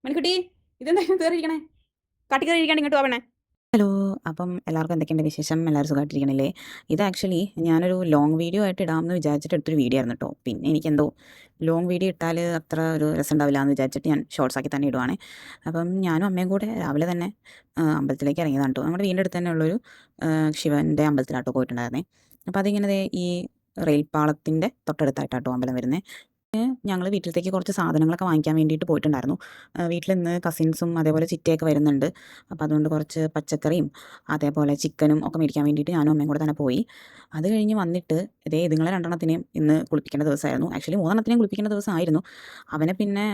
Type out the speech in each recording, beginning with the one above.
മണിക്കുട്ടി ഇതെന്താ കയറിയിരിക്കണേ? കാട്ടി കയറിയിരിക്കാണ്ട് ഇങ്ങോട്ട് പോവണേ. ഹലോ. അപ്പം എല്ലാവർക്കും എന്തൊക്കെയുണ്ട് വിശേഷം? എല്ലാവരും സുഖമായിട്ടിരിക്കണില്ലേ? ഇത് ആക്ച്വലി ഞാനൊരു ലോങ് വീഡിയോ ആയിട്ട് ഇടാമെന്ന് വിചാരിച്ചിട്ട് എടുത്തൊരു വീഡിയോ ആയിരുന്നു കേട്ടോ. പിന്നെ എനിക്കെന്തോ ലോങ് വീഡിയോ ഇട്ടാൽ അത്ര ഒരു രസം ഉണ്ടാവില്ല എന്ന് വിചാരിച്ചിട്ട് ഞാൻ ഷോർട്സ് ആക്കി തന്നെ ഇടുവാണേ. അപ്പം ഞാനും അമ്മയും കൂടെ രാവിലെ തന്നെ അമ്പലത്തിലേക്ക് ഇറങ്ങിയതാണ് കേട്ടോ. നമ്മുടെ വീടിൻ്റെ അടുത്ത് തന്നെ ഉള്ളൊരു ശിവൻ്റെ അമ്പലത്തിലാട്ടോ പോയിട്ടുണ്ടായിരുന്നേ. അപ്പോൾ അതിങ്ങനെ ഈ റെയിൽപ്പാളത്തിൻ്റെ തൊട്ടടുത്തായിട്ടാട്ടോ അമ്പലം വരുന്നത്. ഞങ്ങൾ വീട്ടിലത്തേക്ക് കുറച്ച് സാധനങ്ങളൊക്കെ വാങ്ങിക്കാൻ വേണ്ടിയിട്ട് പോയിട്ടുണ്ടായിരുന്നു. വീട്ടിൽ ഇന്ന് കസിൻസും അതേപോലെ ചിറ്റയൊക്കെ വരുന്നുണ്ട്. അപ്പോൾ അതുകൊണ്ട് കുറച്ച് പച്ചക്കറിയും അതേപോലെ ചിക്കനും ഒക്കെ മേടിക്കാൻ വേണ്ടിയിട്ട് ഞാനും അമ്മയും കൂടെ തന്നെ പോയി. അത് കഴിഞ്ഞ് വന്നിട്ട് ഇതുങ്ങളെ രണ്ടെണ്ണത്തിനെയും ഇന്ന് കുളിപ്പിക്കേണ്ട ദിവസമായിരുന്നു. ആക്ച്വലി മൂന്നെണ്ണത്തിനെയും കുളിപ്പിക്കേണ്ട ദിവസമായിരുന്നു. അവനെ പിന്നെ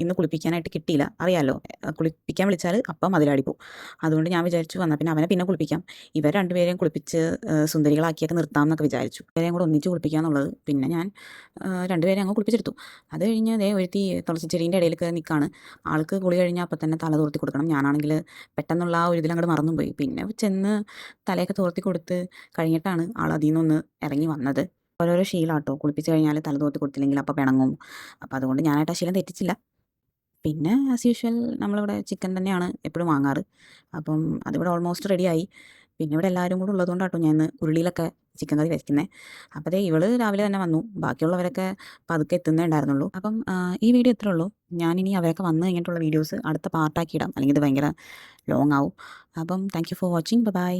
ഇന്ന് കുളിപ്പിക്കാനായിട്ട് കിട്ടിയില്ല. അറിയാമല്ലോ, കുളിപ്പിക്കാൻ വിളിച്ചാൽ അപ്പം മതിലാടി പോവും. അതുകൊണ്ട് ഞാൻ വിചാരിച്ചു വന്നാൽ പിന്നെ അവനെ പിന്നെ കുളിപ്പിക്കാം. ഇവർ രണ്ടുപേരെയും കുളിപ്പിച്ച് സുന്ദരികളാക്കിയൊക്കെ നിർത്താം എന്നൊക്കെ വിചാരിച്ചു. ഇവരെയും കൂടെ ഒന്നിച്ച് കുളിപ്പിക്കാമെന്നുള്ളത്. പിന്നെ ഞാൻ രണ്ടുപേരെ അങ്ങ് കുളിപ്പിച്ചെടുത്തു. അത് കഴിഞ്ഞ് ഒരുത്തി തുളസിച്ചെടീൻ്റെ ഇടയിൽ കയറി നിൽക്കുകയാണ്. ആൾക്ക് കുളി കഴിഞ്ഞാൽ അപ്പം തന്നെ തല തോർത്തി കൊടുക്കണം. ഞാനാണെങ്കിൽ പെട്ടെന്നുള്ള ആ ഒരു ഇതിലങ്ങോട്ട് മറന്നും പോയി. പിന്നെ ചെന്ന് തലയൊക്കെ തോർത്തി കൊടുത്ത് കഴിഞ്ഞിട്ടാണ് ആൾ അതിൽ നിന്നൊന്ന് ഇറങ്ങി വന്നത്. ഓരോരോ ശീലമാട്ടോ, കുളിപ്പിച്ച് കഴിഞ്ഞാൽ തല തോർത്തി കൊടുത്തില്ലെങ്കിൽ അപ്പം പിണങ്ങും. അപ്പോൾ അതുകൊണ്ട് ഞാനായിട്ട് ആ ശീലം തെറ്റിച്ചില്ല. പിന്നെ ആസ് യൂഷ്വൽ നമ്മളിവിടെ ചിക്കൻ തന്നെയാണ് എപ്പോഴും വാങ്ങാറ്. അപ്പം അതിവിടെ ഓൾമോസ്റ്റ് റെഡിയായി. പിന്നെ ഇവിടെ എല്ലാവരും കൂടെ ഉള്ളതുകൊണ്ടാട്ടോ ഞാൻ ഇന്ന് ഉരുളിയിലൊക്കെ ചിക്കൻ കറി വെക്കുന്നത്. അപ്പോൾ ഇവള് രാവിലെ തന്നെ വന്നു. ബാക്കിയുള്ളവരൊക്കെ പതുക്കെ എത്തുന്നേ ഉണ്ടായിരുന്നുള്ളൂ. അപ്പം ഈ വീഡിയോ ഇത്രേ ഉള്ളൂ. ഞാനിനി അവരൊക്കെ വന്നു കഴിഞ്ഞിട്ടുള്ള വീഡിയോസ് അടുത്ത പാർട്ടാക്കി ഇടാം, അല്ലെങ്കിൽ ഇത് ഭയങ്കര ലോങ് ആവും. അപ്പം thank you for watching. By.